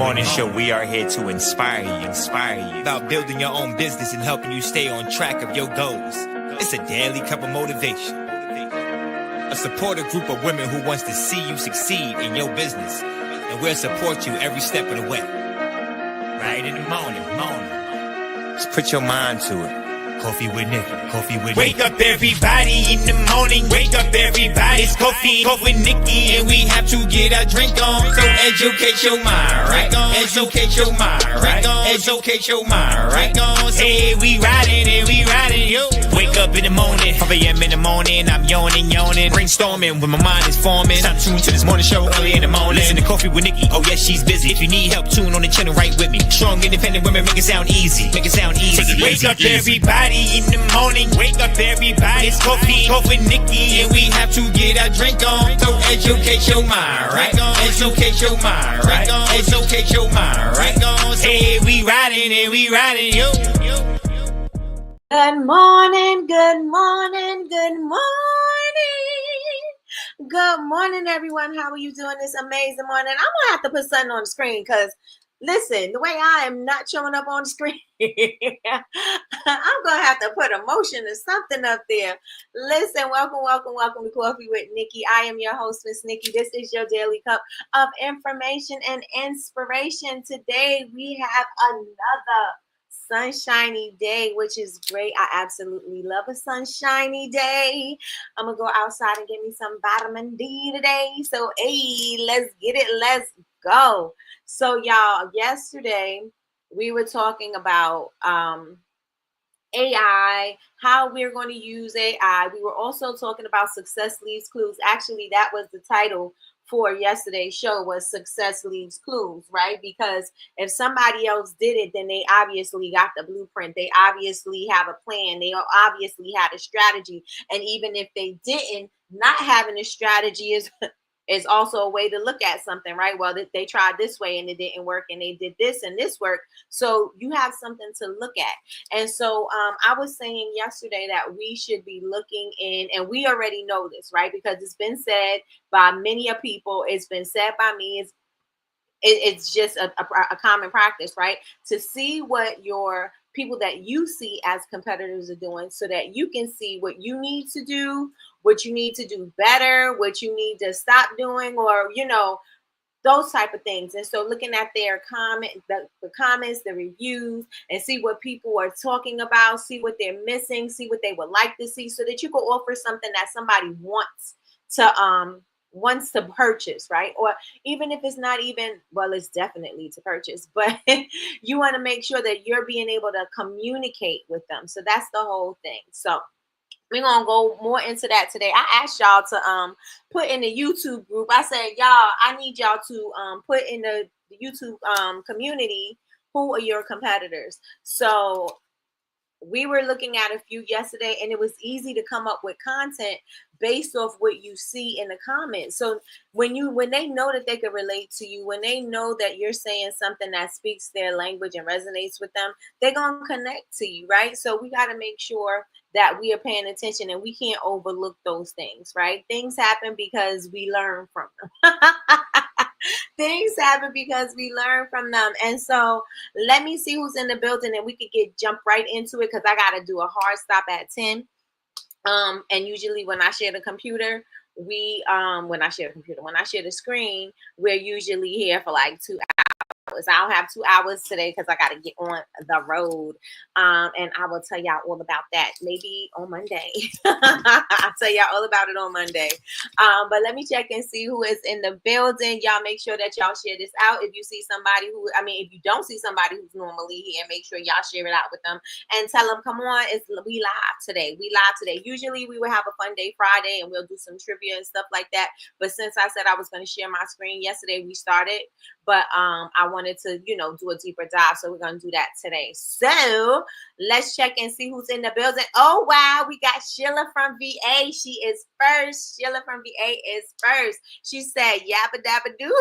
morning show, we are here to inspire you about building your own business and helping you stay on track of your goals. It's a daily cup of motivation. A supportive group of women who wants to see you succeed in your business, and we'll support you every step of the way. Right in the morning. Just put your mind to it. Coffee with Nikkie. Wake up everybody in the morning. Wake up everybody. It's coffee with Nikkie, and we have to get our drink on. So educate your mind, right? Educate your mind, right? Educate your mind, right? Hey, we riding, yo. Wake up in the morning, 5 a.m. in the morning. I'm yawning, brainstorming when my mind is forming. Time to tune to this morning show early in the morning. Listen to Coffee with Nikkie. Oh yes, she's busy. If you need help, tune on the channel right with me. Strong, independent women, make it sound easy. Wake up everybody in the morning. Wake up everybody. It's coffee with Nikkie, and we have to get our drink on. So educate your mind, right? Educate your mind, right? Educate your mind, right? Hey, we riding, yo. Good morning. Good morning, everyone. How are you doing this amazing morning? I'm gonna have to put something on the screen because listen, the way I am not showing up on the screen, I'm gonna have to put emotion or something up there. Listen, welcome to Coffee with Nikkie. I am your host, Miss Nikkie. This is your daily cup of information and inspiration. Today we have another sunshiny day, which is great. I absolutely love a sunshiny day. I'm gonna go outside and get me some vitamin D today. So hey, let's get it. Let's go. So y'all, yesterday we were talking about AI, how we're going to use AI. We were also talking about success leaves clues. Actually, that was the title for yesterday's show, was Success Leaves Clues, right? Because if somebody else did it, then they obviously got the blueprint. They obviously have a plan. They obviously had a strategy. And even if they didn't, not having a strategy is also a way to look at something, right? Well, they tried this way and it didn't work, and they did this and this worked. So you have something to look at. And so I was saying yesterday that we should be looking in, and we already know this, right? Because it's been said by many of people. It's been said by me. It's just a common practice, right? To see what your people that you see as competitors are doing, so that you can see what you need to do, what you need to do better, what you need to stop doing, or, those type of things. And so looking at their the comments, the reviews, and see what people are talking about, see what they're missing, see what they would like to see, so that you can offer something that somebody wants to purchase, right? Or even if it's not even, well, it's definitely to purchase, but you want to make sure that you're being able to communicate with them. So that's the whole thing. So we're gonna go more into that today. I asked y'all to put in the YouTube group. I said, y'all, I need y'all to put in the YouTube community, who are your competitors. So we were looking at a few yesterday, and it was easy to come up with content based off what you see in the comments. So when they know that they can relate to you, when they know that you're saying something that speaks their language and resonates with them, they're going to connect to you, right? So we got to make sure that we are paying attention, and we can't overlook those things, right? Things happen because we learn from them. Things happen because we learn from them. And so let me see who's in the building, and we could jump right into it, because I got to do a hard stop at 10. And usually when I share the computer, when I share the screen, we're usually here for like 2 hours. I'll have 2 hours today because I got to get on the road. And I will tell y'all all about that maybe on Monday. I'll tell y'all all about it on Monday. But let me check and see who is in the building. Y'all make sure that y'all share this out. If you see somebody if you don't see somebody who's normally here, make sure y'all share it out with them and tell them, come on, we live today. Usually we would have a fun day Friday, and we'll do some trivia and stuff like that. But since I said I was going to share my screen yesterday, we started. But I wanted to, do a deeper dive. So we're going to do that today. So let's check and see who's in the building. Oh, wow. We got Sheila from VA. She is first. Sheila from VA is first. She said, yabba dabba doo.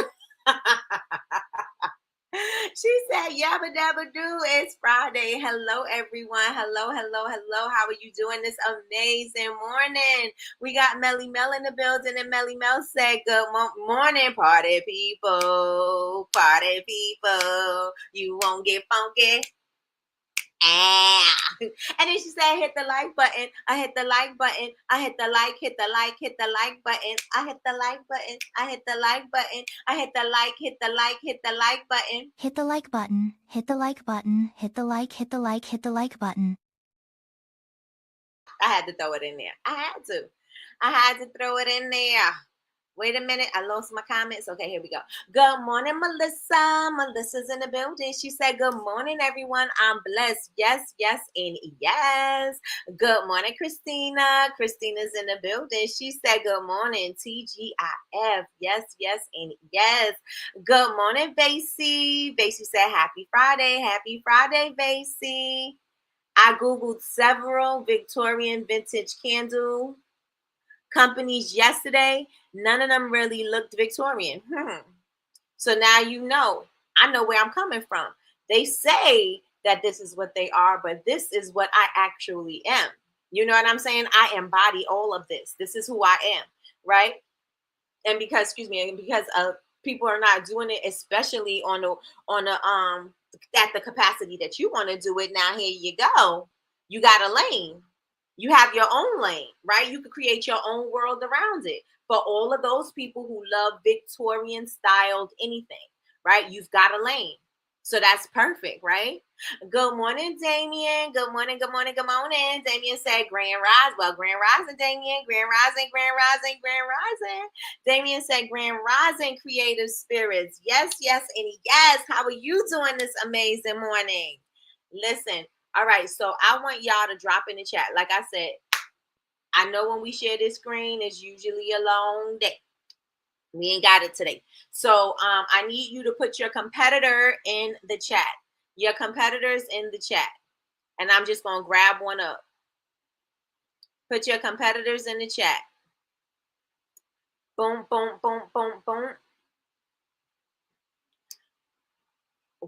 She said, yabba dabba do. It's Friday. Hello, everyone. Hello, hello, hello. How are you doing this amazing morning? We got Melly Mel in the building, and Melly Mel said, good morning, party people. Party people. You won't get funky. Ah. And then she said, hit the like button. I hit the like button. I hit the like, hit the like, hit the like button. I hit the like button. I hit the like button. I hit the like, hit the like, hit the like button. Hit the like button. Hit the like button. Hit the like, hit the like, hit the like button. I had to throw it in there. I had to throw it in there. Wait a minute, I lost my comments. Okay, here we go. Good morning, Melissa. Melissa's in the building. She said, good morning, everyone. I'm blessed. Yes, yes, and yes. Good morning, Christina. Christina's in the building. She said, good morning, TGIF. Yes, yes, and yes. Good morning, Vasey. Vasey said, happy Friday. Happy Friday, Vasey. I Googled several Victorian vintage candle companies yesterday. None of them really looked Victorian. So now you know. I know where I'm coming from. They say that this is what they are, but this is what I actually am. You know what I'm saying? I embody all of this. This is who I am, right? And because people are not doing it, especially on the at the capacity that you want to do it. Now here you go. You got a lane. You have your own lane, right? You could create your own world around it. For all of those people who love Victorian styled anything, right? You've got a lane. So that's perfect, right? Good morning, Damien. Good morning, good morning, good morning. Damien said Grand Rise. Well, Grand Rising, Damien. Grand Rising, Grand Rising, Grand Rising. Damien said Grand Rising, creative spirits. Yes, yes, and yes. How are you doing this amazing morning? Listen, all right, so I want y'all to drop in the chat. Like I said, I know when we share this screen, it's usually a long day. We ain't got it today. So I need you to put your competitor in the chat. Your competitors in the chat. And I'm just going to grab one up. Put your competitors in the chat. Boom, boom, boom, boom, boom.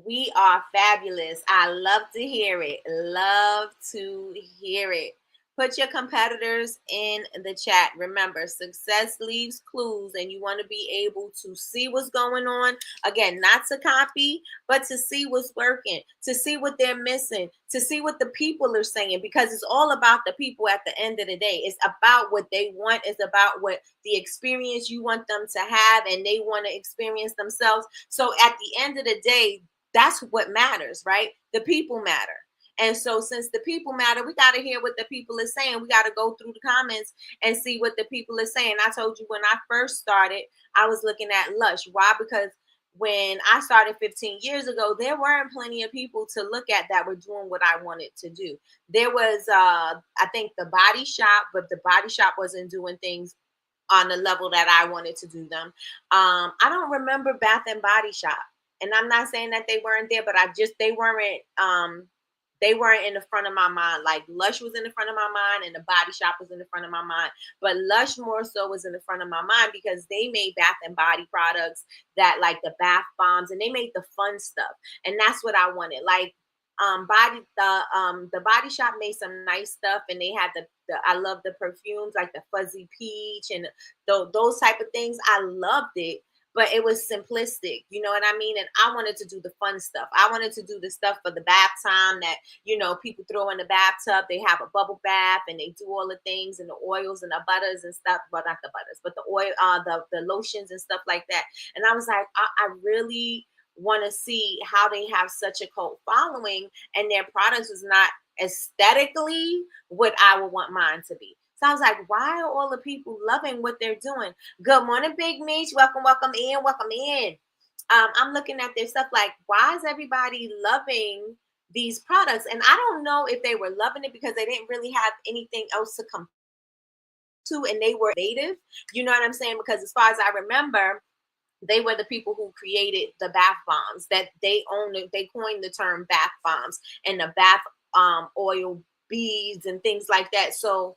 We are fabulous. I love to hear it. Love to hear it. Put your competitors in the chat. Remember, success leaves clues, and you want to be able to see what's going on. Again, not to copy, but to see what's working, to see what they're missing, to see what the people are saying, because it's all about the people at the end of the day. It's about what they want. It's about what the experience you want them to have, and they want to experience themselves. So at the end of the day, that's what matters, right? The people matter. And so since the people matter, we got to hear what the people are saying. We got to go through the comments and see what the people are saying. I told you when I first started, I was looking at Lush. Why? Because when I started 15 years ago, there weren't plenty of people to look at that were doing what I wanted to do. There was, I think, the Body Shop, but the Body Shop wasn't doing things on the level that I wanted to do them. I don't remember Bath and Body Shop. And I'm not saying that they weren't there, but they weren't in the front of my mind. Like Lush was in the front of my mind and the Body Shop was in the front of my mind. But Lush more so was in the front of my mind because they made bath and body products that like the bath bombs, and they made the fun stuff. And that's what I wanted. Like the Body Shop made some nice stuff, and they had the I love the perfumes like the fuzzy peach and those type of things. I loved it. But it was simplistic, you know what I mean? And I wanted to do the fun stuff. I wanted to do the stuff for the bath time that, you know, people throw in the bathtub. They have a bubble bath and they do all the things and the oils and the butters and stuff. Well, not the butters, but the oil, the lotions and stuff like that. And I was like, I really want to see how they have such a cult following and their products is not aesthetically what I would want mine to be. So I was like, why are all the people loving what they're doing? Good morning, Big Meech. Welcome, welcome in, welcome in. I'm looking at their stuff like, why is everybody loving these products? And I don't know if they were loving it because they didn't really have anything else to compare to, and they were native. You know what I'm saying? Because as far as I remember, they were the people who created the bath bombs. That they owned it. They coined the term bath bombs and the bath oil beads and things like that. So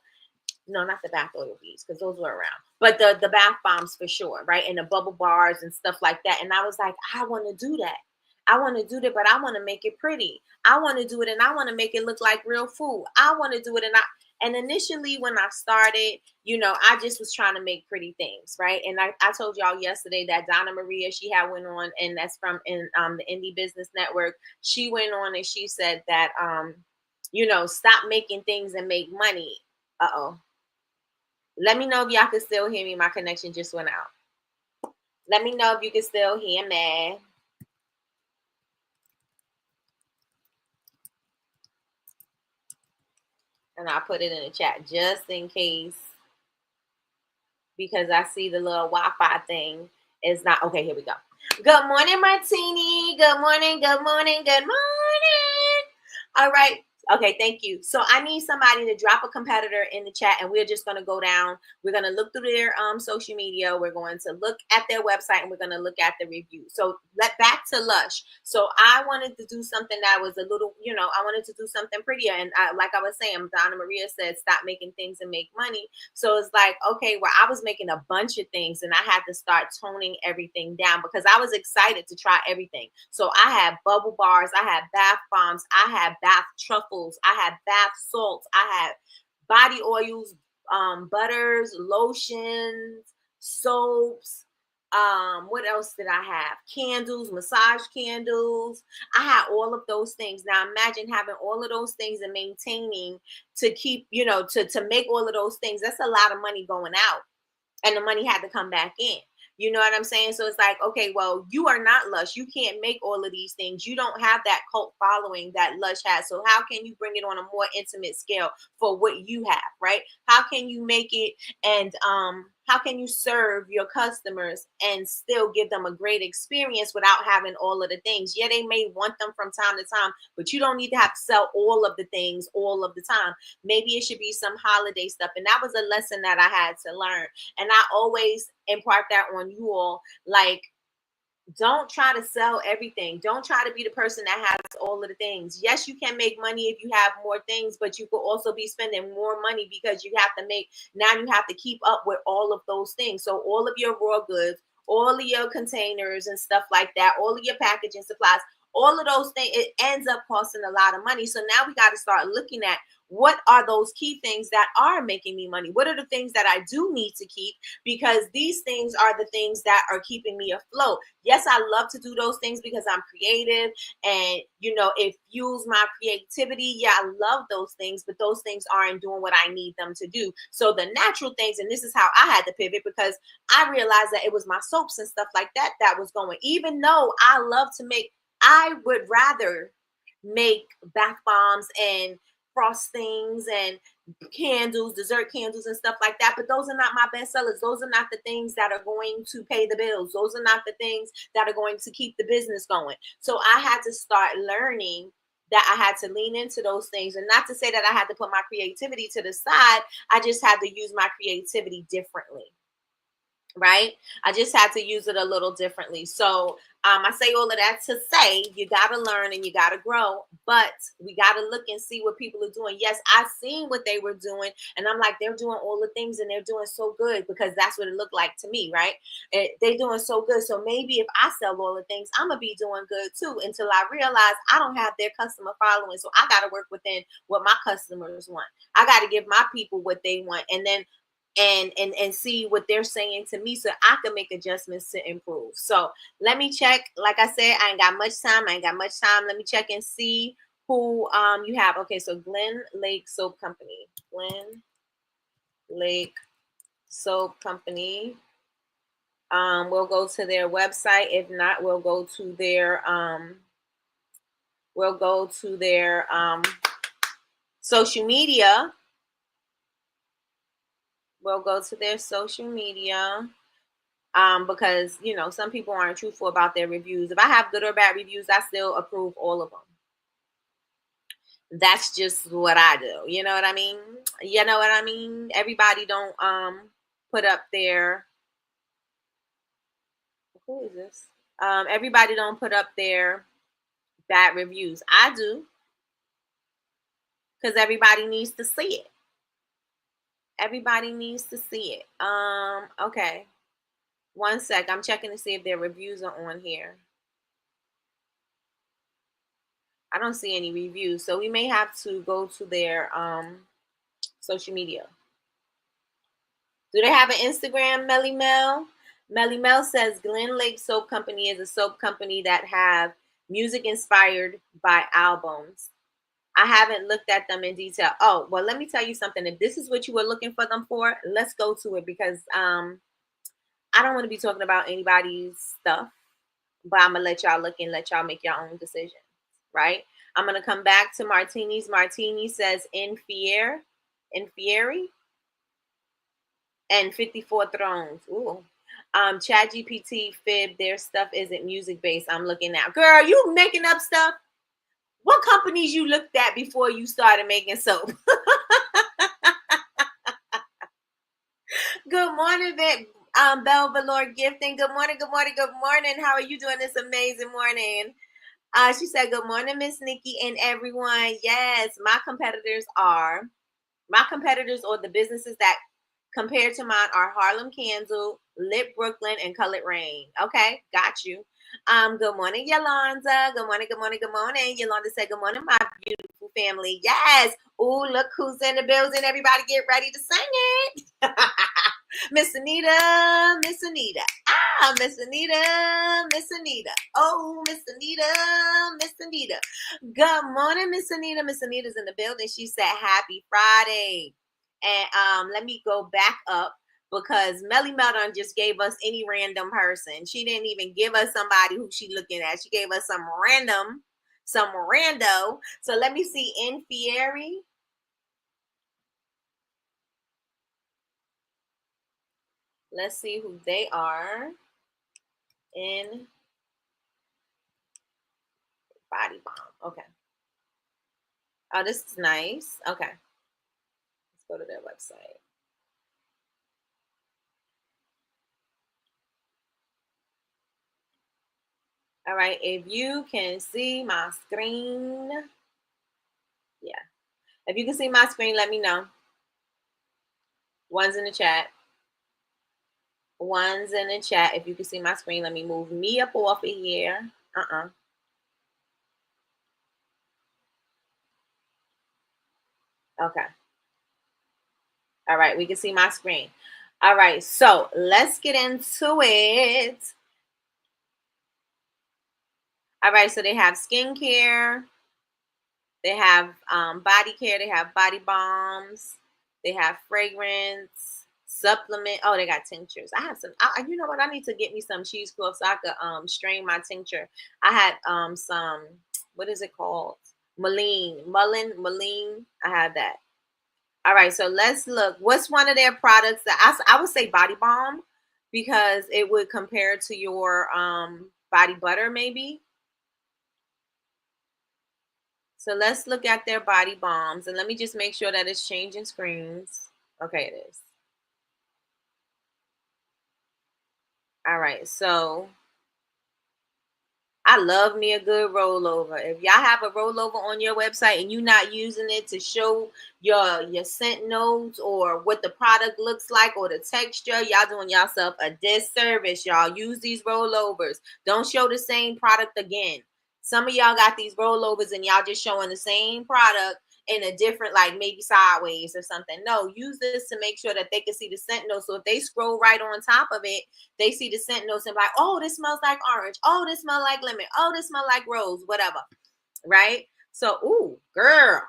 no, not the bath oil beads, because those were around, but the bath bombs for sure, right? And the bubble bars and stuff like that. And I was like, I want to do that. I want to do that, but I want to make it pretty. I want to do it and I want to make it look like real food. I want to do it and initially when I started, I just was trying to make pretty things, right? And I told y'all yesterday that Donna Maria, she had went on, and that's from the Indie Business Network. She went on and she said that stop making things and make money. Uh-oh. Let me know if y'all can still hear me. My connection just went out. Let me know if you can still hear me. And I put it in the chat just in case, because I see the little Wi-Fi thing is not okay. Here we go. Good morning, Martini. Good morning. Good morning. Good morning. All right. Okay, thank you. So I need somebody to drop a competitor in the chat, and we're just going to go down. We're going to look through their social media. We're going to look at their website, and we're going to look at the review. So back to Lush. So I wanted to do something that was a little, I wanted to do something prettier. And like I was saying, Donna Maria said, stop making things and make money. So it's like, okay, well, I was making a bunch of things, and I had to start toning everything down because I was excited to try everything. So I had bubble bars, I had bath bombs, I had bath truffles, I had bath salts, I had body oils, butters, lotions, soaps. What else did I have? Candles, massage candles. I had all of those things. Now imagine having all of those things and maintaining to keep, to make all of those things. That's a lot of money going out, and the money had to come back in. You know what I'm saying? So it's like, okay, well, you are not Lush. You can't make all of these things. You don't have that cult following that Lush has. So how can you bring it on a more intimate scale for what you have, right? How can you make it, and how can you serve your customers and still give them a great experience without having all of the things? Yeah, they may want them from time to time, but you don't need to have to sell all of the things all of the time. Maybe it should be some holiday stuff. And that was a lesson that I had to learn. And I always impart that on you all. Like, don't try to sell everything. Don't try to be the person that has all of the things. Yes, you can make money if you have more things, but you could also be spending more money because you have to now you have to keep up with all of those things. So all of your raw goods, all of your containers and stuff like that, all of your packaging supplies, all of those things, it ends up costing a lot of money. So now we got to start looking at what are those key things that are making me money? What are the things that I do need to keep? Because these things are the things that are keeping me afloat. Yes, I love to do those things because I'm creative and, it fuels my creativity. Yeah, I love those things, but those things aren't doing what I need them to do. So the natural things, and this is how I had to pivot, because I realized that it was my soaps and stuff like that that was going. Even though I love to make, I would rather make bath bombs and frostings and candles, dessert candles and stuff like that. But those are not my best sellers. Those are not the things that are going to pay the bills. Those are not the things that are going to keep the business going. So I had to start learning that I had to lean into those things. And not to say that I had to put my creativity to the side. I just had to use my creativity differently. Right? I just had to use it a little differently. So I say all of that to say you got to learn and you got to grow, but we got to look and see what people are doing. Yes, I've seen what they were doing, and I'm like, they're doing all the things and they're doing so good, because that's what it looked like to me, right? They're doing so good. So maybe if I sell all the things, I'm going to be doing good too, until I realize I don't have their customer following. So I got to work within what my customers want. I got to give my people what they want, and then and see what they're saying to me so I can make adjustments to improve. So let me check. Like I said, I ain't got much time. Let me check and see who you have. Okay, so Glen Lake Soap Company. Glen Lake Soap Company. We'll go to their website. If not, we'll go to their social media. We'll go to their social media because, some people aren't truthful about their reviews. If I have good or bad reviews, I still approve all of them. That's just what I do. You know what I mean? Everybody don't put up their, who is this? Everybody don't put up their bad reviews. I do, because everybody needs to see it. Everybody needs to see it. Okay. One sec. I'm checking to see if their reviews are on here. I don't see any reviews. So we may have to go to their social media. Do they have an Instagram, Melly Mel? Melly Mel says Glen Lake Soap Company is a soap company that have music inspired by albums. I haven't looked at them in detail. Oh, well, let me tell you something. If this is what you were looking for them for, let's go to it because I don't want to be talking about anybody's stuff, but I'm going to let y'all look and let y'all make your own decisions, right? I'm going to come back to Martini's. Martini says in Fieri, and 54 Thrones. Ooh. Chat GPT fib, their stuff isn't music based. I'm looking now. Girl, you making up stuff? What companies you looked at before you started making soap? Good morning, Belle Valor Gifting. Good morning, good morning, good morning. How are you doing this amazing morning? She said, good morning, Miss Nikki and everyone. Yes, my competitors or the businesses that compared to mine are Harlem Candle, Lit Brooklyn, and Colored Rain. Okay, got you. Good morning, Yolanda. Good morning, good morning, good morning. Yolanda said, good morning, my beautiful family. Yes. Ooh, look who's in the building. Everybody get ready to sing it. Miss Anita, Miss Anita. Miss Anita, Miss Anita. Oh, Miss Anita, Miss Anita. Good morning, Miss Anita. Miss Anita's in the building. She said, happy Friday. And let me go back up because Melly Melton just gave us any random person. She didn't even give us somebody who she looking at. She gave us some rando. So let me see in Fieri. Let's see who they are in Body Bomb. Okay. Oh, this is nice. Okay. Let's go to their website. All right, if you can see my screen, yeah. If you can see my screen, let me know. One's in the chat. One's in the chat. If you can see my screen, let me move me up off of here. Okay. All right, we can see my screen. All right, so let's get into it. All right, so they have skincare. They have body care. They have body bombs. They have fragrance, supplement. Oh, they got tinctures. I have some. You know what? I need to get me some cheesecloth so I could strain my tincture. I had some. What is it called? Mullein. I had that. All right, so let's look. What's one of their products that I would say body balm because it would compare to your body butter maybe. So let's look at their body balms and let me just make sure that it's changing screens. Okay, it is. All right, so I love me a good rollover. If y'all have a rollover on your website and you're not using it to show your scent notes or what the product looks like or the texture, y'all doing yourself a disservice. Y'all use these rollovers. Don't show the same product again. Some of y'all got these rollovers and y'all just showing the same product in a different, like maybe sideways or something. No, use this to make sure that they can see the scent notes. So if they scroll right on top of it, they see the scent notes and like, oh, this smells like orange. Oh, this smells like lemon. Oh, this smells like rose, whatever. Right? So, ooh, girl.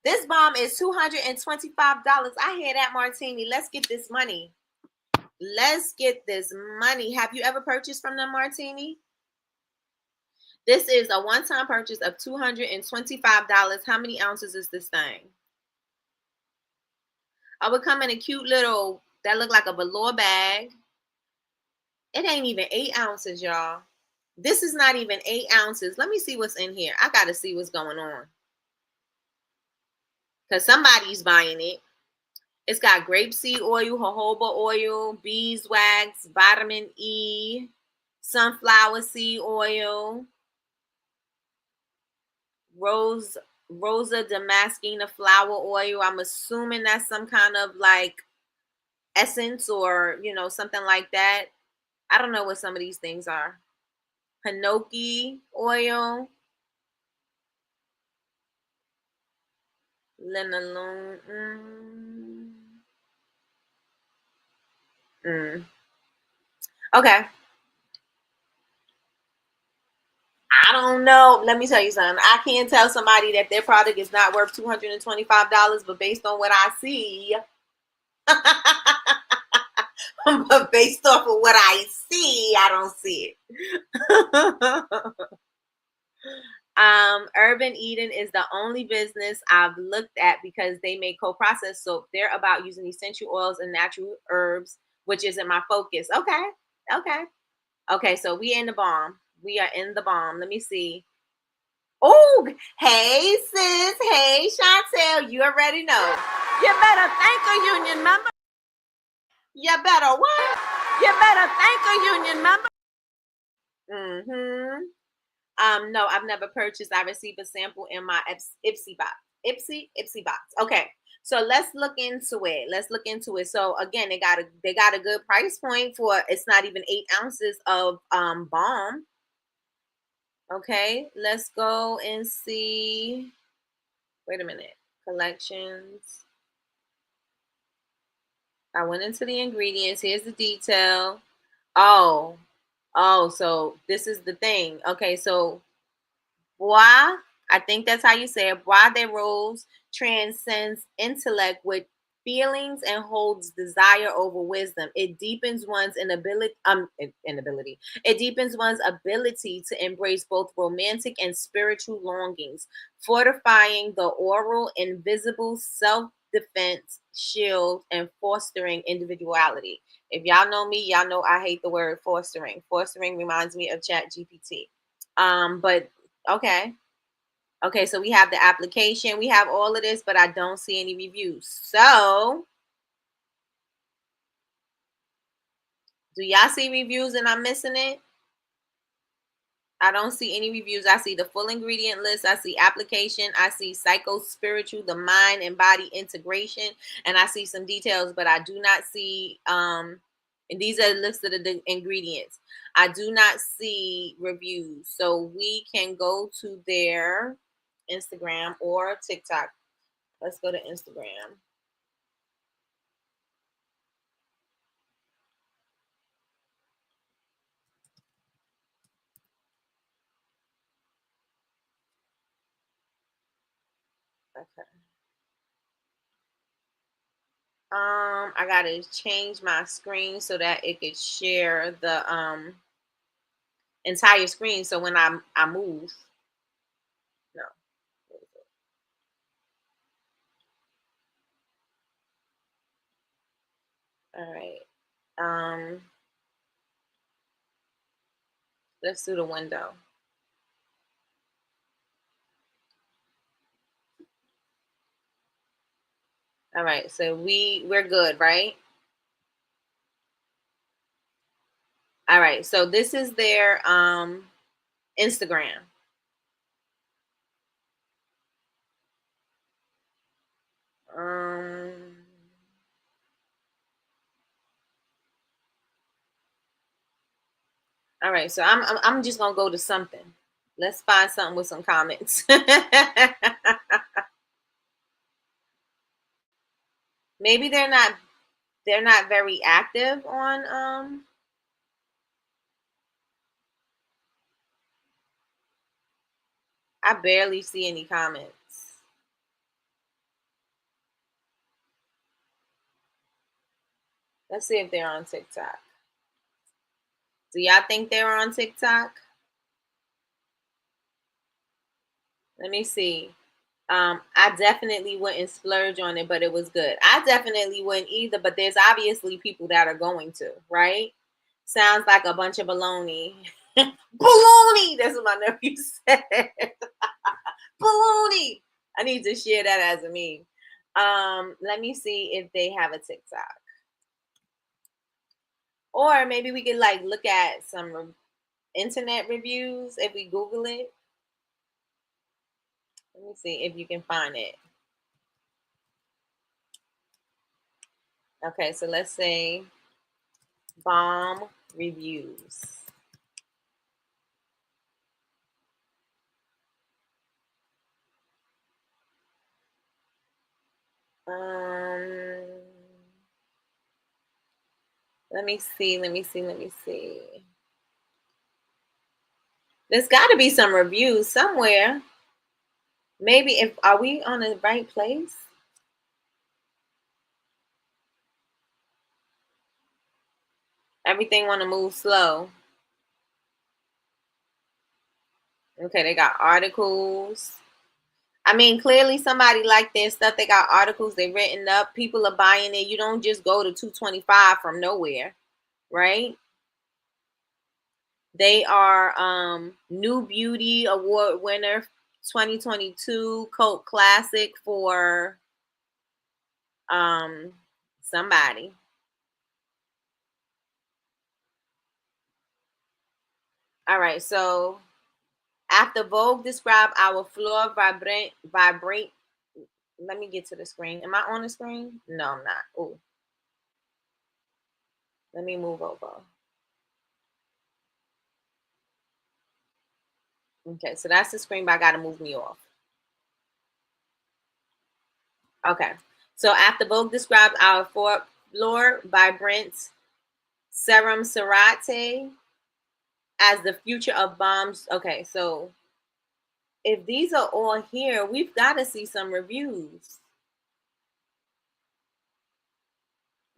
This bomb is $225. I hear that, Martini. Let's get this money. Let's get this money. Have you ever purchased from them, Martini? This is a one-time purchase of $225. How many ounces is this thing? I would come in a cute little, that look like a velour bag. It ain't even 8 ounces, y'all. This is not even 8 ounces. Let me see what's in here. I got to see what's going on. Because somebody's buying it. It's got grapeseed oil, jojoba oil, beeswax, vitamin E, sunflower seed oil, Rosa Damascena flower oil. I'm assuming that's some kind of like essence or, something like that. I don't know what some of these things are. Hinoki oil. Linaloon. Okay. I don't know. Let me tell you something. I can't tell somebody that their product is not worth $225, but based on what I see, but based off of what I see, I don't see it. Urban Eden is the only business I've looked at because they make co-processed soap. They're about using essential oils and natural herbs, which isn't my focus. Okay. So we in the bomb. We are in the bomb. Let me see. Oh, hey sis. Hey Chantel. You already know. You better thank a union member. You better what? You better thank a union member. No, I've never purchased. I received a sample in my Ipsy box. Ipsy box. Okay, so let's look into it. So again, they got a good price point for. It's not even 8 ounces of balm. Okay, let's go and see. Wait a minute. Collections. I went into the ingredients. Here's the detail. Oh, so this is the thing. Okay, so Bois, I think that's how you say it. Bois de Rose transcends intellect with feelings and holds desire over wisdom. It deepens one's inability. It deepens one's ability to embrace both romantic and spiritual longings, fortifying the oral invisible self-defense shield and fostering individuality. If y'all know me, y'all know I hate the word fostering. Fostering reminds me of Chat GPT. But okay. Okay, so we have the application. We have all of this, but I don't see any reviews. So, do y'all see reviews and I'm missing it? I don't see any reviews. I see the full ingredient list. I see application. I see psycho-spiritual, the mind and body integration. And I see some details, but I do not see, and these are listed of the ingredients. I do not see reviews. So we can go to their Instagram or TikTok. Let's go to Instagram. Okay. I gotta change my screen so that it could share the entire screen. So when I move, no. All right. Let's do the window. All right. So we're good, right? All right. So this is their Instagram. All right. So I'm just gonna go to something. Let's find something with some comments. Maybe they're not very active on I barely see any comments. Let's see if they're on TikTok. Do y'all think they're on TikTok? Let me see. I definitely wouldn't splurge on it, but it was good. I definitely wouldn't either, but there's obviously people that are going to, right? Sounds like a bunch of baloney. Baloney! That's what my nephew said. Baloney! I need to share that as a meme. Let me see if they have a TikTok. Or maybe we could like look at some internet reviews if we Google it. Let me see if you can find it. Okay, so let's say bomb reviews. Let me see. There's got to be some reviews somewhere. Maybe are we on the right place? Everything want to move slow. Okay, they got articles. I mean, clearly somebody liked their stuff. They got articles. They written up. People are buying it. You don't just go to 225 from nowhere, right? They are New Beauty Award winner 2022 cult classic for somebody. All right, so after Vogue described our floor vibrate. Let me get to the screen. Am I on the screen? No, I'm not. Oh, let me move over. Okay, so that's the screen, but I gotta move me off. Okay, so after Vogue described our floor vibrant serum cerate as the future of bombs. Okay, so if these are all here, we've got to see some reviews.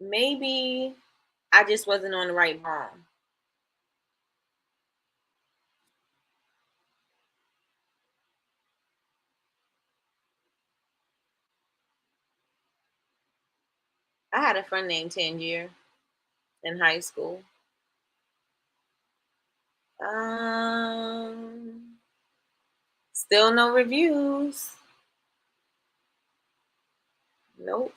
Maybe I just wasn't on the right bomb. I had a friend named Tangier in high school. Still no reviews. Nope.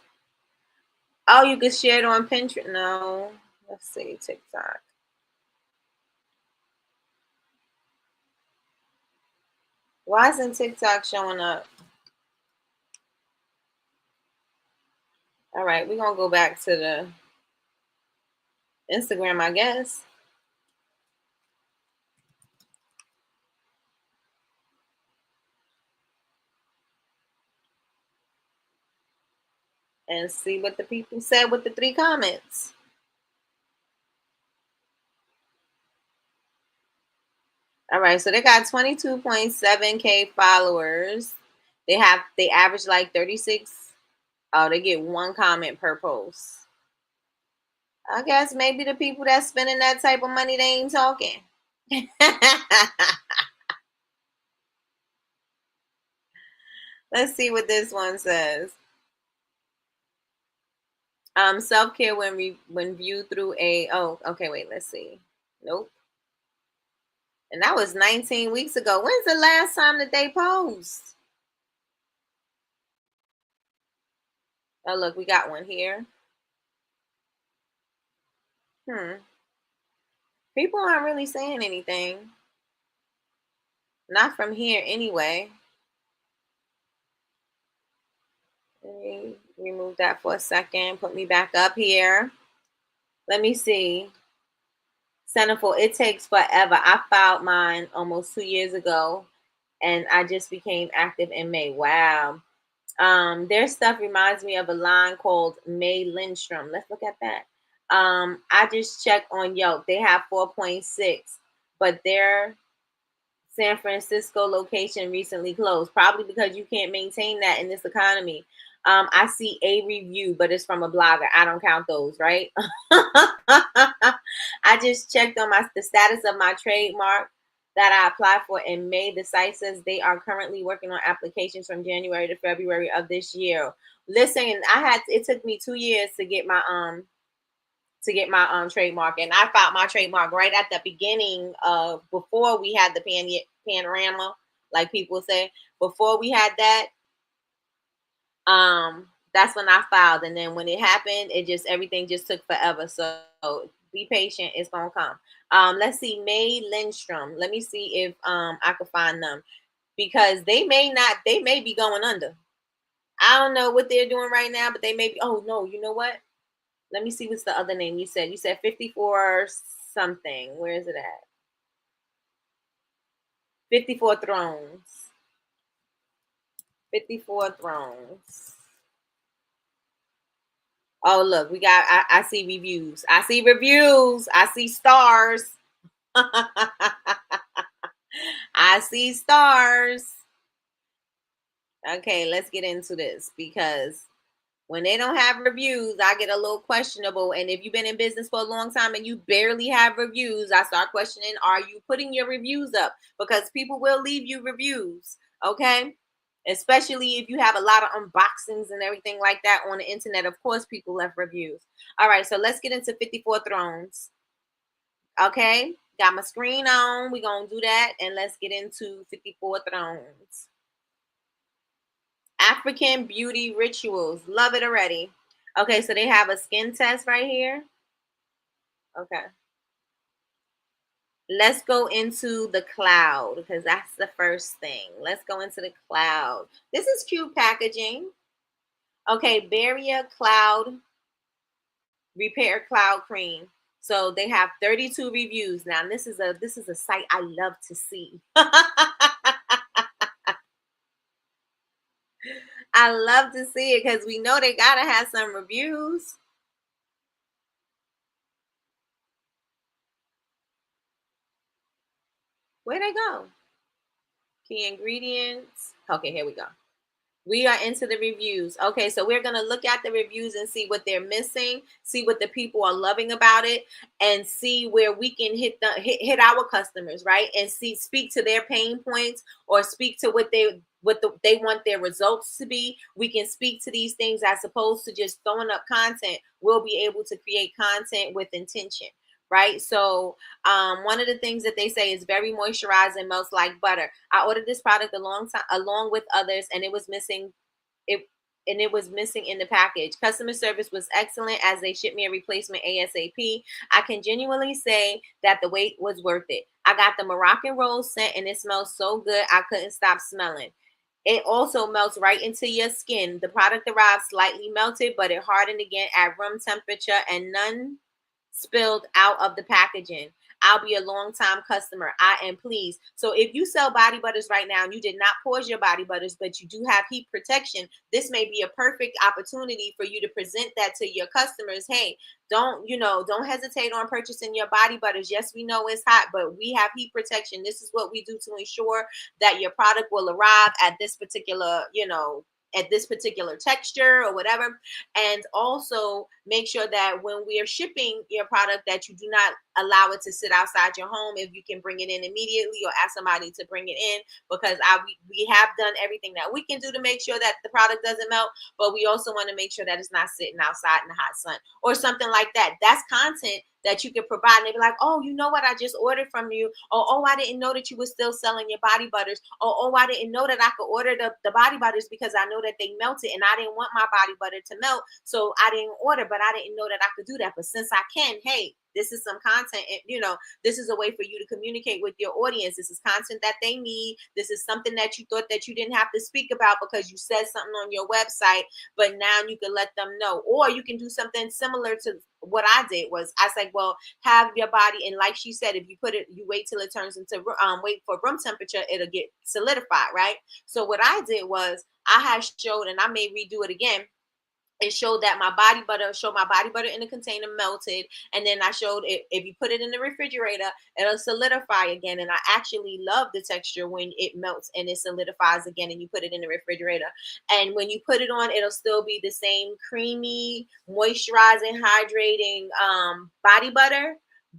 Oh, you could share it on Pinterest. No. Let's see, TikTok. Why isn't TikTok showing up? All right, we're gonna go back to the Instagram, I guess. And see what the people said with the 3 comments. All right, so they got 22.7K followers. They average like 36. Oh, they get 1 comment per post. I guess maybe the people that's spending that type of money, they ain't talking. Let's see what this one says. Self-care when viewed through okay, wait, let's see. Nope. And that was 19 weeks ago. When's the last time that they post? Oh, look, we got one here. People aren't really saying anything. Not from here anyway. Let me remove that for a second. Put me back up here. Let me see. Centerfold, it takes forever. I filed mine almost 2 years ago, and I just became active in May. Wow. Their stuff reminds me of a line called May Lindstrom. Let's look at that. I just checked on Yelp. They have 4.6, but their San Francisco location recently closed, probably because you can't maintain that in this economy. I see a review, but it's from a blogger. I don't count those, right? I just checked on the status of my trademark that I applied for in May. The site says they are currently working on applications from January to February of this year. Listen, it took me 2 years to get my trademark, and I filed my trademark right at the beginning of before we had the panorama, like people say. Before we had that, that's when I filed, and then when it happened, everything just took forever. So be patient, it's gonna come. Let's see, May Lindstrom. Let me see if I could find them, because they may be going under. I don't know what they're doing right now, but they may be. Oh no, you know what? Let me see what's the other name you said. You said 54 something. Where is it at? 54 Thrones. 54 Thrones. Oh, look, we got, I see reviews. I see reviews. I see stars. I see stars. Okay, let's get into this because when they don't have reviews, I get a little questionable. And if you've been in business for a long time and you barely have reviews, I start questioning, are you putting your reviews up? Because people will leave you reviews, okay? Especially if you have a lot of unboxings and everything like that on the internet. Of course, people left reviews. All right, so let's get into 54 Thrones. Okay, got my screen on. We're going to do that. And let's get into 54 Thrones. African beauty rituals. Love it already. Okay, so they have a skin test right here. Okay. Let's go into the cloud because that's the first thing. Let's go into the cloud. This is cute packaging. Okay, Barrier Cloud Repair Cloud Cream. So they have 32 reviews. Now this is a site I love to see. I love to see it because we know they gotta have some reviews. Where'd they go? Key ingredients. Okay, here we go. We are into the reviews. Okay, so we're going to look at the reviews and see what they're missing, see what the people are loving about it, and see where we can hit our customers, right? And speak to their pain points or speak to what they want their results to be. We can speak to these things as opposed to just throwing up content. We'll be able to create content with intention. Right. So one of the things that they say is very moisturizing, melts like butter. I ordered this product along with others, and it was missing in the package. Customer service was excellent as they shipped me a replacement ASAP. I can genuinely say that the wait was worth it. I got the Moroccan rose scent and it smells so good I couldn't stop smelling. It also melts right into your skin. The product arrived slightly melted, but it hardened again at room temperature and none spilled out of the packaging. I'll be a long time customer. I am pleased. So if you sell body butters right now and you did not pause your body butters, but you do have heat protection, this may be a perfect opportunity for you to present that to your customers. Hey, don't hesitate on purchasing your body butters. Yes, we know it's hot, but we have heat protection. This is what we do to ensure that your product will arrive at this particular, at this particular texture or whatever. And also make sure that when we are shipping your product that you do not allow it to sit outside your home. If you can bring it in immediately or ask somebody to bring it in, because we have done everything that we can do to make sure that the product doesn't melt, but we also want to make sure that it's not sitting outside in the hot sun or something like that. That's content that you can provide. And they be like, oh, you know what? I just ordered from you. Or, oh, I didn't know that you were still selling your body butters. Or, oh, I didn't know that I could order the body butters because I know that they melted and I didn't want my body butter to melt. So I didn't order, but I didn't know that I could do that. But since I can, hey, this is some content, and this is a way for you to communicate with your audience. This is content that they need. This is something that you thought that you didn't have to speak about because you said something on your website, but now you can let them know. Or you can do something similar to what I did. Was I said, well, have your body, and like she said, if you put it, you wait till it turns into wait for room temperature, it'll get solidified, right? So what I did was I had showed, and I may redo it again. It showed that my body butter in the container melted, and then I showed it, if you put it in the refrigerator, it'll solidify again. And I actually love the texture when it melts and it solidifies again and you put it in the refrigerator. And when you put it on, it'll still be the same creamy, moisturizing, hydrating body butter,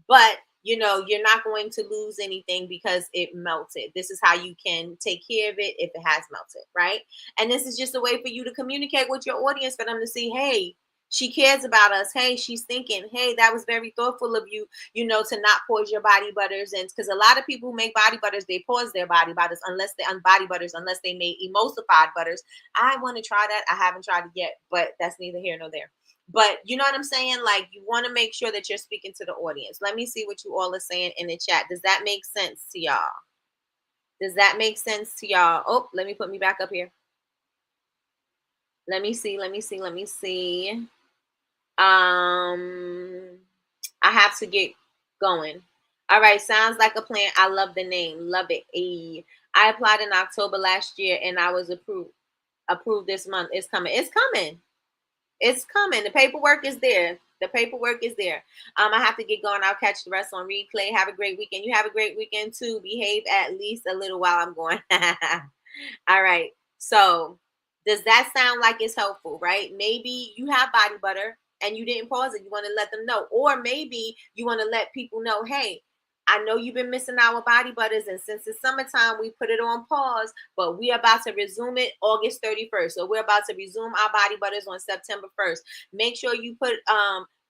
but you're not going to lose anything because it melted. This is how you can take care of it if it has melted, right? And this is just a way for you to communicate with your audience, for them to see, hey, she cares about us. Hey, she's thinking, hey, that was very thoughtful of you, to not pause your body butters. And because a lot of people who make body butters, they pause their body butters unless they make emulsified butters. I want to try that. I haven't tried it yet, but that's neither here nor there. But you know what I'm saying? Like, you want to make sure that you're speaking to the audience. Let me see what you all are saying in the chat. Does that make sense to y'all? Does that make sense to y'all? Oh, let me put me back up here. Let me see. I have to get going. All right, sounds like a plan. I love the name. Love it. I applied in October last year and I was approved this month. It's coming. It's coming. The paperwork is there. The paperwork is there. I have to get going. I'll catch the rest on replay. Have a great weekend. You have a great weekend too. Behave at least a little while I'm going. All right. So does that sound like it's helpful, right? Maybe you have body butter and you didn't pause it. You want to let them know. Or maybe you want to let people know, hey, I know you've been missing our body butters, and since it's summertime, we put it on pause, but we're about to resume it August 31st. So we're about to resume our body butters on September 1st. Make sure you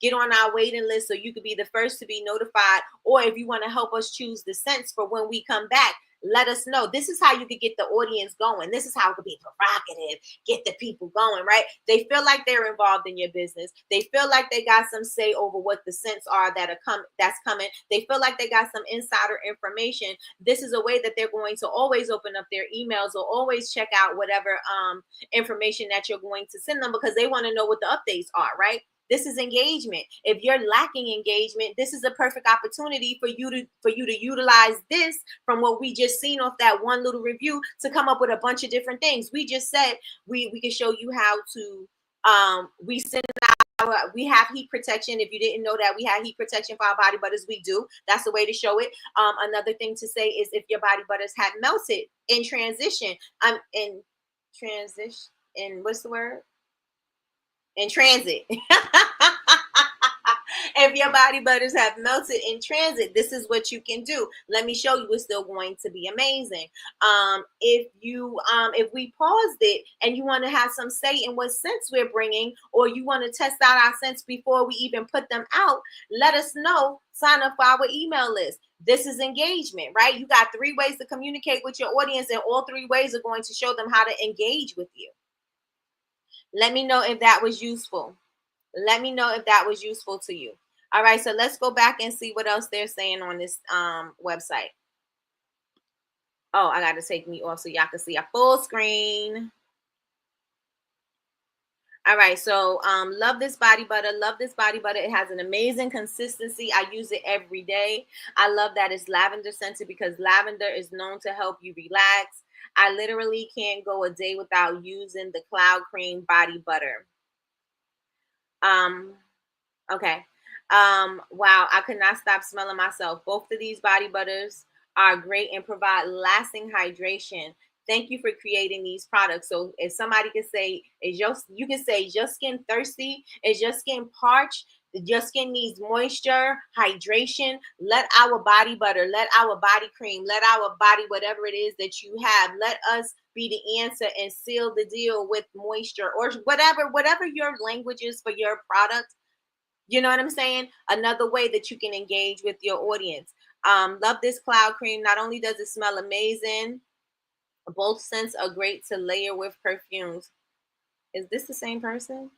get on our waiting list so you could be the first to be notified. Or if you want to help us choose the scents for when we come back, let us know. This is how you could get the audience going. This is how it could be provocative, get the people going, right? They feel like they're involved in your business. They feel like they got some say over what the scents are that's coming. They feel like they got some insider information. This is a way that they're going to always open up their emails or always check out whatever information that you're going to send them, because they want to know what the updates are, right? This is engagement. If you're lacking engagement, this is a perfect opportunity for you to utilize this from what we just seen off that one little review to come up with a bunch of different things. We just said we can show you how to we have heat protection. If you didn't know that we have heat protection for our body butters, we do. That's the way to show it. Another thing to say is if your body butters had melted in transition, what's the word? In transit. If your body butters have melted in transit, this is what you can do. Let me show you. It's still going to be amazing. If we paused it and you want to have some say in what scents we're bringing, or you want to test out our scents before we even put them out, let us know. Sign up for our email list. This is engagement, right? You got 3 ways to communicate with your audience, and all 3 ways are going to show them how to engage with you. Let me know if that was useful. Let me know if that was useful to you. All right, so let's go back and see what else they're saying on this website. Oh, I got to take me off so y'all can see a full screen. All right, so love this body butter. Love this body butter. It has an amazing consistency. I use it every day. I love that it's lavender scented because lavender is known to help you relax. I literally can't go a day without using the Cloud Cream body butter. Okay. Wow, I could not stop smelling myself. Both of these body butters are great and provide lasting hydration. Thank you for creating these products. So if somebody can say, you can say, is your skin thirsty? Is your skin parched? Your skin needs moisture, hydration. Let our body butter, let our body cream, let our body, whatever it is that you have, let us be the answer and seal the deal with moisture or whatever your language is for your product. You know what I'm saying? Another way that you can engage with your audience. Love this Cloud Cream. Not only does it smell amazing, both scents are great to layer with perfumes. Is this the same person?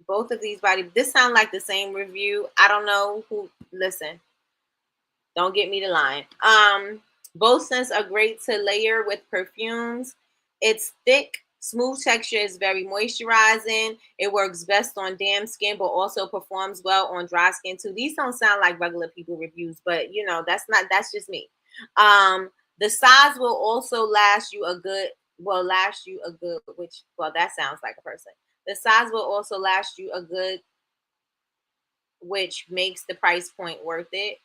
Both of these this sound like the same review. I don't know who. Listen, don't get me to lying. Both scents are great to layer with perfumes. It's thick, smooth texture, is very moisturizing. It works best on damp skin, but also performs well on dry skin too. These don't sound like regular people reviews, but that's just me. The size will also last you a good, that sounds like a person. The size will also last you a good, which makes the price point worth it.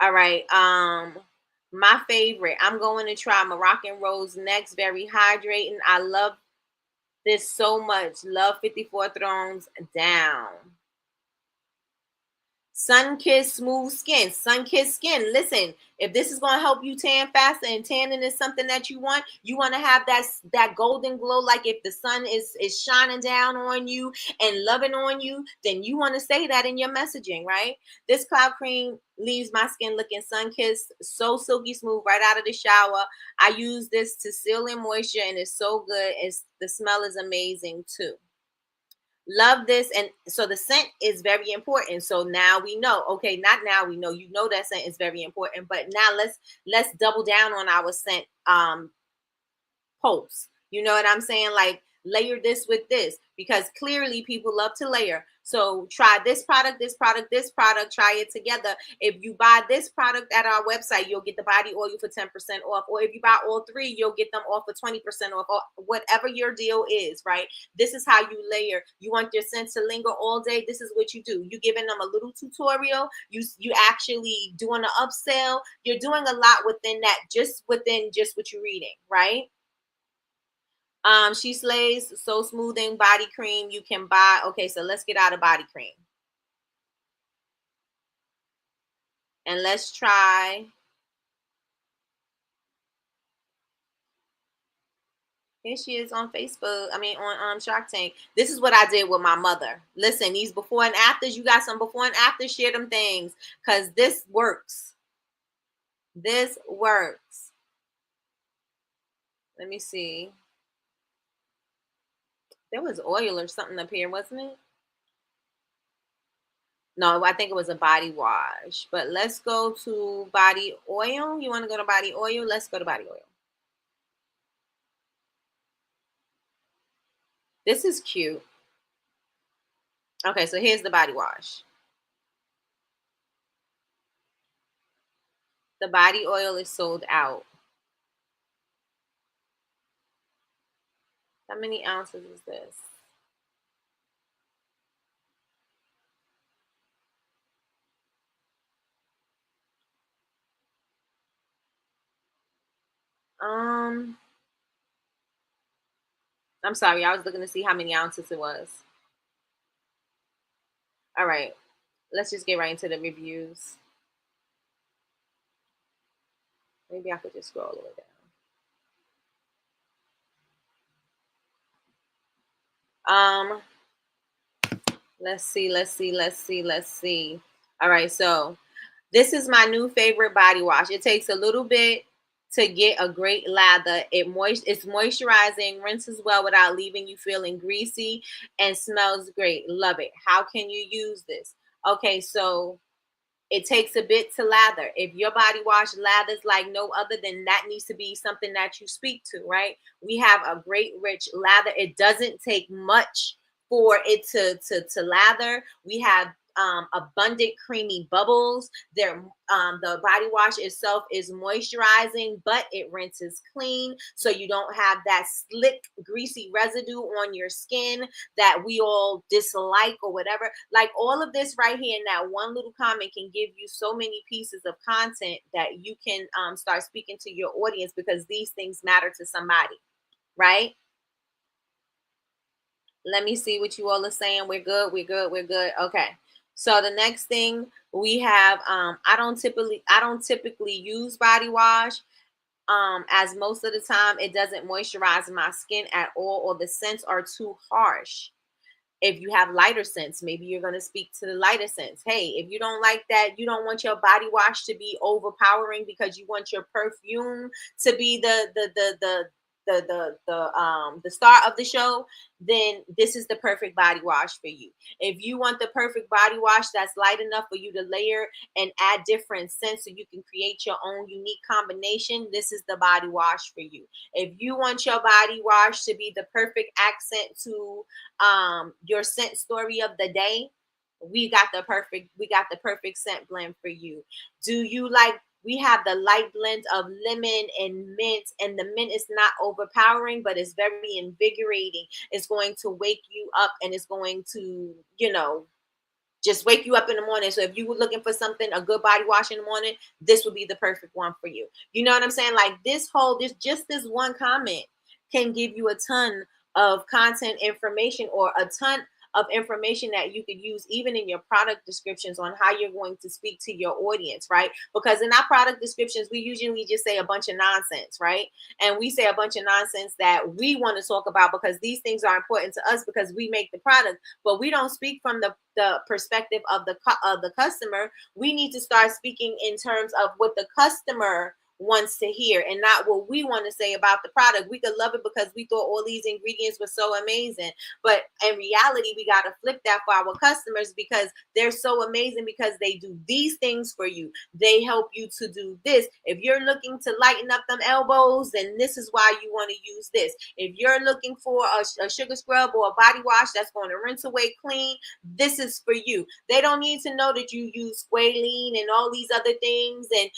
All right. My favorite. I'm going to try Moroccan Rose next. Very hydrating. I love this so much. Love 54 Thrones down. Sun-kissed smooth skin. Sun-kissed skin. Listen, if this is going to help you tan faster, and tanning is something that you want to have that golden glow, like if the sun is shining down on you and loving on you, then you want to say that in your messaging, right? This Cloud Cream leaves my skin looking sun-kissed, so silky smooth right out of the shower. I use this to seal in moisture, and it's so good. The smell is amazing too. Love this. And so the scent is very important. So now we know, okay, not now we know, that scent is very important, but now let's double down on our scent posts. You know what I'm saying? Like, layer this with this, because clearly people love to layer. So try this product, this product, this product, try it together. If you buy this product at our website, you'll get the body oil for 10% off. Or if you buy all three, you'll get them off for 20% off, or whatever your deal is, right? This is how you layer. You want your scent to linger all day. This is what you do. You giving them a little tutorial. You actually doing an upsell. You're doing a lot within that, just within just what you're reading, right? She slays. So smoothing body cream you can buy. Okay, so let's get out of body cream. And let's try. Here she is on Facebook. I mean, on Shark Tank. This is what I did with my mother. Listen, these before and afters. You got some before and after. Share them things, because this works. This works. Let me see. There was oil or something up here, wasn't it? No, I think it was a body wash. But let's go to body oil. You want to go to body oil? Let's go to body oil. This is cute. Okay, so here's the body wash. The body oil is sold out. How many ounces is this? I'm sorry, I was looking to see how many ounces it was. All right, let's just get right into the reviews. Maybe I could just scroll all the way down. Let's see. All right, so this is my new favorite body wash. It takes a little bit to get a great lather. It's moisturizing, rinses well without leaving you feeling greasy, and smells great. Love it. How can you use this? Okay, so it takes a bit to lather. If your body wash lathers like no other, then that needs to be something that you speak to, right? We have a great rich lather. It doesn't take much for it to lather. We have abundant creamy bubbles. The body wash itself is moisturizing, but it rinses clean, so you don't have that slick, greasy residue on your skin that we all dislike or whatever. Like all of this right here in that one little comment can give you so many pieces of content that you can start speaking to your audience, because these things matter to somebody, right? Let me see what you all are saying. We're good. Okay. So the next thing we have, I don't typically use body wash. As most of the time it doesn't moisturize my skin at all, or the scents are too harsh. If you have lighter scents, maybe you're going to speak to the lighter scents. Hey, if you don't like that, you don't want your body wash to be overpowering because you want your perfume to be the star of the show, then this is the perfect body wash for you. If you want the perfect body wash that's light enough for you to layer and add different scents so you can create your own unique combination, this is the body wash for you. If you want your body wash to be the perfect accent to your scent story of the day, we got the perfect scent blend for you. Do you like, we have the light blend of lemon and mint, and the mint is not overpowering, but it's very invigorating. It's going to wake you up, and it's going to, just wake you up in the morning. So if you were looking for something, a good body wash in the morning, this would be the perfect one for you. You know what I'm saying? Like this one comment can give you a ton of content information, or a ton of information that you could use even in your product descriptions on how you're going to speak to your audience, right? Because in our product descriptions, we usually just say a bunch of nonsense, right? And we say a bunch of nonsense that we want to talk about because these things are important to us because we make the product, but we don't speak from the perspective of the customer. We need to start speaking in terms of what the customer wants to hear and not what we want to say about the product. We could love it because we thought all these ingredients were so amazing. But in reality, we got to flip that for our customers because they're so amazing because they do these things for you. They help you to do this. If you're looking to lighten up them elbows, then this is why you want to use this. If you're looking for a sugar scrub or a body wash that's going to rinse away clean, this is for you. They don't need to know that you use squalene and all these other things and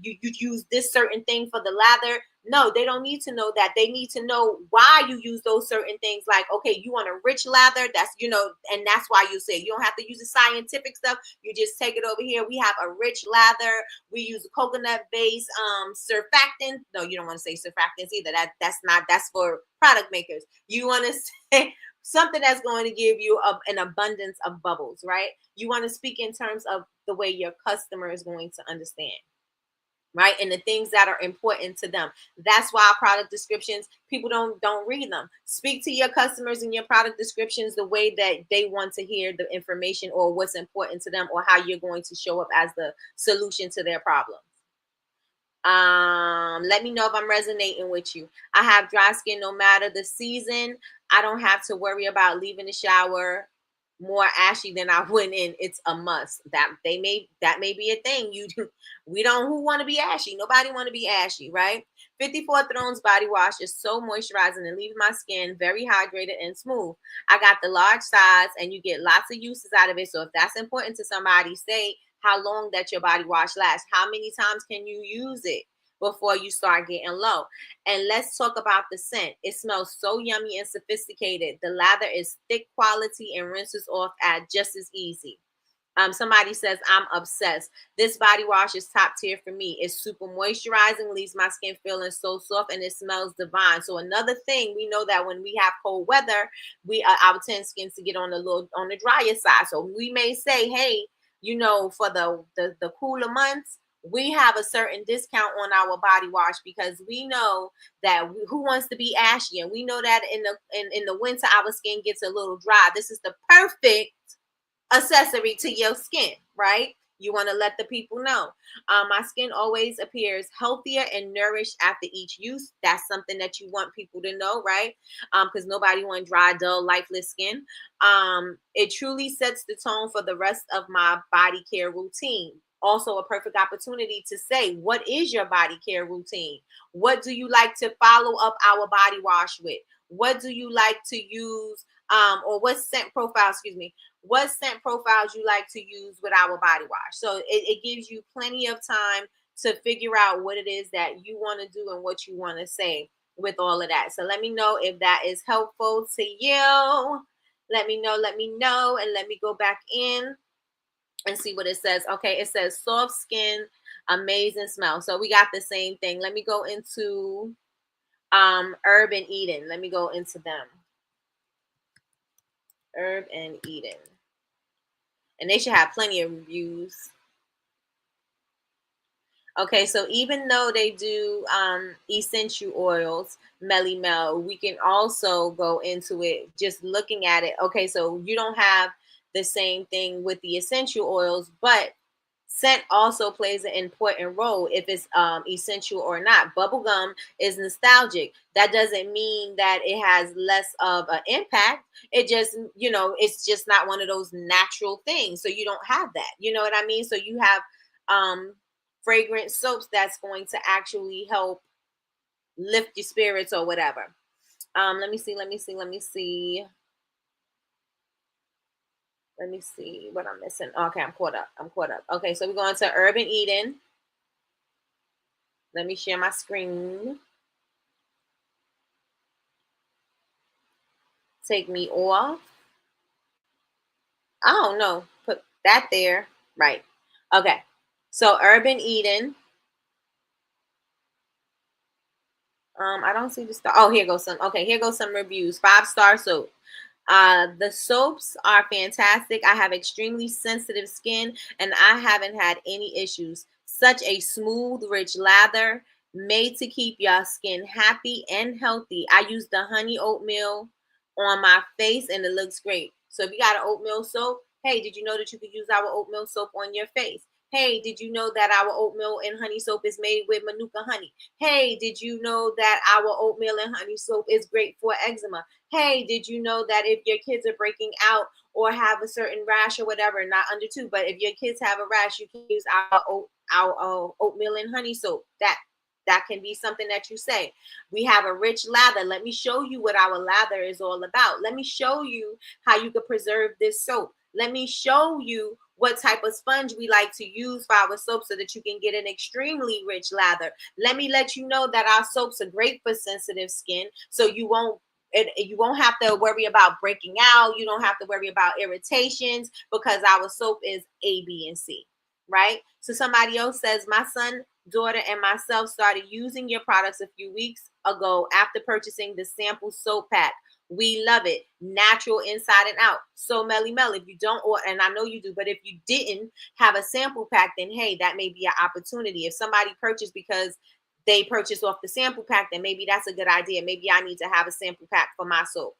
you use this certain thing for the lather. No, they don't need to know that. They need to know why you use those certain things. Like, okay, you want a rich lather, that's, and that's why you say you don't have to use the scientific stuff. You just take it over here. We have a rich lather. We use a coconut-based surfactant. No, you don't want to say surfactants either. That's for product makers. You want to say something that's going to give you an abundance of bubbles, right? You want to speak in terms of the way your customer is going to understand, right? And the things that are important to them. That's why product descriptions, people don't read them. Speak to your customers in your product descriptions the way that they want to hear the information or what's important to them or how you're going to show up as the solution to their problems. Let me know if I'm resonating with you. I have dry skin no matter the season. I don't have to worry about leaving the shower more ashy than I went in. It's a must. That may be a thing. Who want to be ashy? Nobody want to be ashy, right? 54 Thrones body wash is so moisturizing and leaves my skin very hydrated and smooth. I got the large size and you get lots of uses out of it. So if that's important to somebody, say how long that your body wash lasts. How many times can you use it before you start getting low? And let's talk about the scent. It smells so yummy and sophisticated. The lather is thick quality and rinses off at just as easy. Somebody says, I'm obsessed. This body wash is top tier for me. It's super moisturizing, leaves my skin feeling so soft, and it smells divine. So another thing, we know that when we have cold weather, our tend skins to get on the drier side. So we may say, hey, for the cooler months, we have a certain discount on our body wash because we know that who wants to be ashy, and we know that in the winter our skin gets a little dry. This is the perfect accessory to your skin, right? You want to let the people know. My skin always appears healthier and nourished after each use. That's something that you want people to know, right? Because nobody wants dry, dull, lifeless skin. It truly sets the tone for the rest of my body care routine. Also a perfect opportunity to say, what is your body care routine? What do you like to follow up our body wash with? What do you like to use? Or what scent profiles you like to use with our body wash. So it gives you plenty of time to figure out what it is that you want to do and what you want to say with all of that. So let me know if that is helpful to you. Let me know, and let me go back in and see what it says. Okay, it says soft skin, amazing smell. So we got the same thing. Let me go into Herb and Eden. Let me go into them. Herb and Eden. And they should have plenty of reviews. Okay, so even though they do essential oils, Melly Mel, we can also go into it just looking at it. Okay, so you don't have the same thing with the essential oils, but scent also plays an important role if it's essential or not. Bubblegum is nostalgic. That doesn't mean that it has less of an impact. It just, it's just not one of those natural things. So you don't have that. You know what I mean? So you have fragrant soaps that's going to actually help lift your spirits or whatever. Let me see what I'm missing. Okay, I'm caught up. Okay, so we're going to Herb and Eden. Let me share my screen. Take me off. Oh, no. Put that there. Right. Okay. So Herb and Eden. I don't see the star. Oh, here goes some. Okay, here goes some reviews. 5-star soap. The soaps are fantastic. I have extremely sensitive skin and I haven't had any issues. Such a smooth, rich lather made to keep your skin happy and healthy. I use the honey oatmeal on my face and it looks great. So if you got an oatmeal soap, hey, did you know that you could use our oatmeal soap on your face? Hey, did you know that our oatmeal and honey soap is made with manuka honey? Hey, did you know that our oatmeal and honey soap is great for eczema? Hey, did you know that if your kids are breaking out or have a certain rash or whatever, not under 2, but if your kids have a rash, you can use our oatmeal and honey soap. That can be something that you say. We have a rich lather. Let me show you what our lather is all about. Let me show you how you could preserve this soap. Let me show you what type of sponge we like to use for our soap so that you can get an extremely rich lather. Let me let you know that our soaps are great for sensitive skin, so you won't have to worry about breaking out. You don't have to worry about irritations because our soap is A, B, and C, right? So somebody else says, my son, daughter, and myself started using your products a few weeks ago after purchasing the sample soap pack. We love it. Natural inside and out. So Melly Mel, if you don't, and I know you do, but if you didn't have a sample pack, then hey, that may be an opportunity. If somebody purchased because they purchased off the sample pack, then maybe that's a good idea. Maybe I need to have a sample pack for my soap.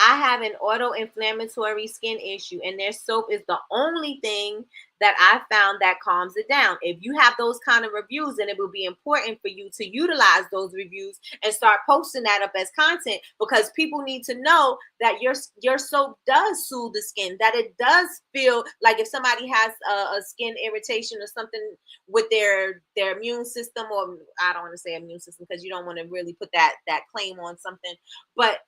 I have an auto-inflammatory skin issue, and their soap is the only thing that I found that calms it down. If you have those kind of reviews, then it will be important for you to utilize those reviews and start posting that up as content, because people need to know that your soap does soothe the skin, that it does feel like if somebody has a skin irritation or something with their immune system, or I don't want to say immune system because you don't want to really put that claim on something, but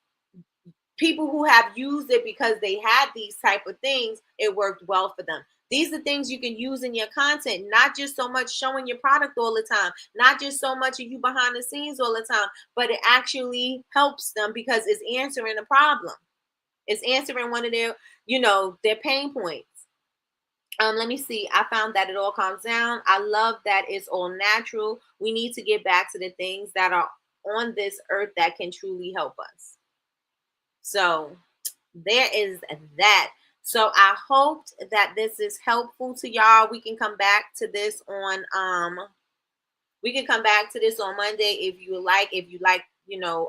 people who have used it because they had these type of things, it worked well for them. These are things you can use in your content, not just so much showing your product all the time, not just so much of you behind the scenes all the time, but it actually helps them because it's answering a problem. It's answering one of their, their pain points. Let me see. I found that it all calms down. I love that it's all natural. We need to get back to the things that are on this earth that can truly help us. So there is that. So I hoped that this is helpful to y'all. We can come back to this on Monday if you like,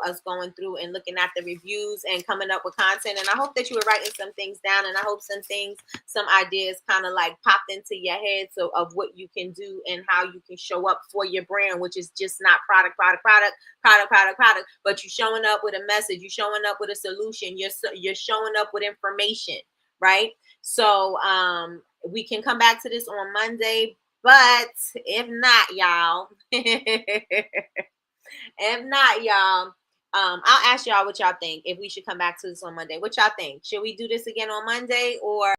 us going through and looking at the reviews and coming up with content. And I hope that you were writing some things down, and I hope some ideas kind of like popped into your head, so of what you can do and how you can show up for your brand, which is just not product, but you're showing up with a message, you're showing up with a solution, you're showing up with information, right? So we can come back to this on Monday, but if not, y'all, I'll ask y'all what y'all think, if we should come back to this on Monday. What y'all think? Should we do this again on Monday, or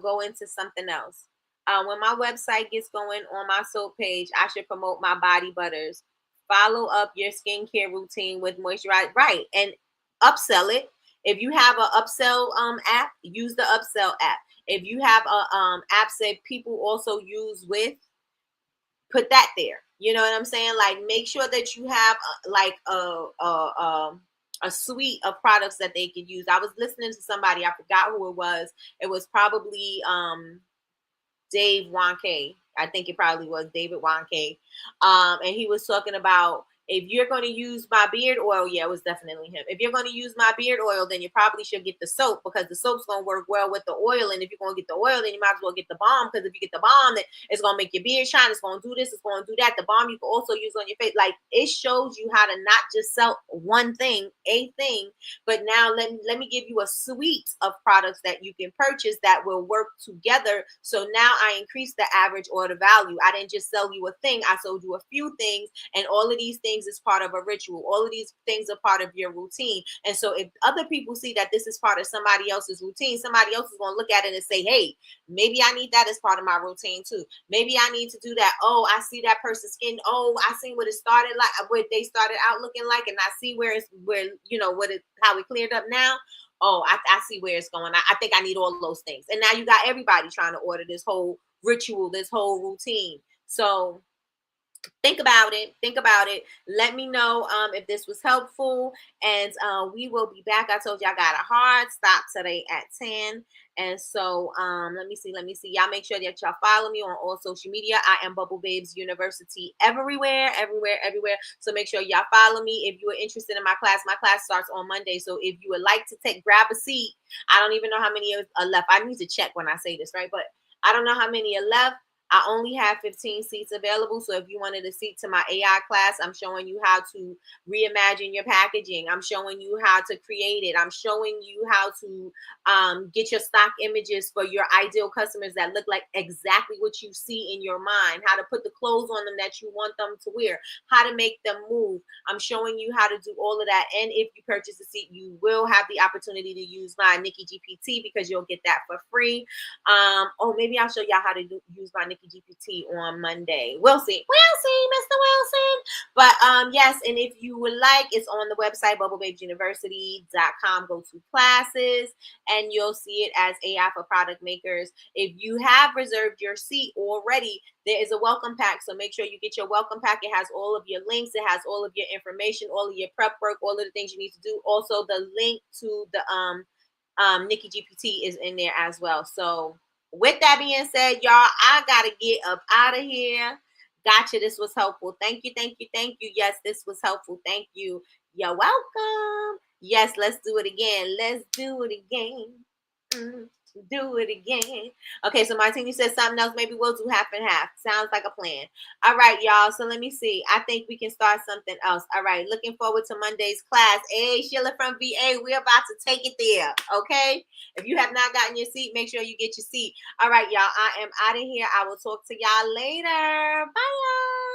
go into something else? When my website gets going on my soap page, I should promote my body butters. Follow up your skincare routine with moisturize, right? And upsell it. If you have an upsell app, use the upsell app. If you have a app that people also use with, put that there. You know what I'm saying? Like, make sure that you have a suite of products that they could use. I was listening to somebody, I forgot who it was. It was probably Dave Wanke. I think it probably was David Wanke. And he was talking about, if you're going to use my beard oil, yeah, it was definitely him. If you're going to use my beard oil, then you probably should get the soap, because the soap's going to work well with the oil. And if you're going to get the oil, then you might as well get the balm, because if you get the balm, then it's going to make your beard shine. It's going to do this. It's going to do that. The balm you can also use on your face. Like, it shows you how to not just sell one thing, a thing, but now let me give you a suite of products that you can purchase that will work together. So now I increase the average order value. I didn't just sell you a thing. I sold you a few things, and all of these things is part of a ritual. All of these things are part of your routine. And so if other people see that this is part of somebody else's routine, somebody else is going to look at it and say, hey, maybe I need that as part of my routine too. Maybe I need to do that. Oh, I see that person's skin. Oh, I see what it started like, what they started out looking like, and I see how it cleared up now. Oh, I see where it's going. I think I need all those things. And now you got everybody trying to order this whole ritual, this whole routine. So think about it. Let me know if this was helpful, and we will be back. I told you I got a hard stop today at 10. And so let me see. Y'all make sure that y'all follow me on all social media. I am Bubble Babes University everywhere. So make sure y'all follow me. If you are interested in my class starts on Monday. So if you would like to grab a seat, I don't even know how many are left. I need to check when I say this, right? But I don't know how many are left. I only have 15 seats available. So if you wanted a seat to my AI class, I'm showing you how to reimagine your packaging. I'm showing you how to create it. I'm showing you how to get your stock images for your ideal customers that look like exactly what you see in your mind, how to put the clothes on them that you want them to wear, how to make them move. I'm showing you how to do all of that. And if you purchase a seat, you will have the opportunity to use my Nikkie GPT because you'll get that for free. Or maybe I'll show y'all how to use my Nikkie GPT on Monday. We'll see. We'll see, Mr. Wilson. But yes, and if you would like, it's on the website, bubblebabesuniversity.com. Go to classes and you'll see it as AI for product makers. If you have reserved your seat already, there is a welcome pack. So make sure you get your welcome pack. It has all of your links. It has all of your information, all of your prep work, all of the things you need to do. Also, the link to the Nikkie GPT is in there as well. So with that being said, y'all, I gotta get up out of here. Gotcha. This was helpful. Thank you. Thank you. Thank you. Yes, this was helpful. Thank you. You're welcome. Yes, let's do it again. Let's do it again. Do it again. Okay, so Martini says something else. Maybe we'll do half and half. Sounds like a plan. All right, y'all. So let me see. I think we can start something else. All right, looking forward to Monday's class. Hey, Sheila from VA, we're about to take it there. Okay. If you have not gotten your seat, make sure you get your seat. All right, y'all. I am out of here. I will talk to y'all later. Bye, y'all.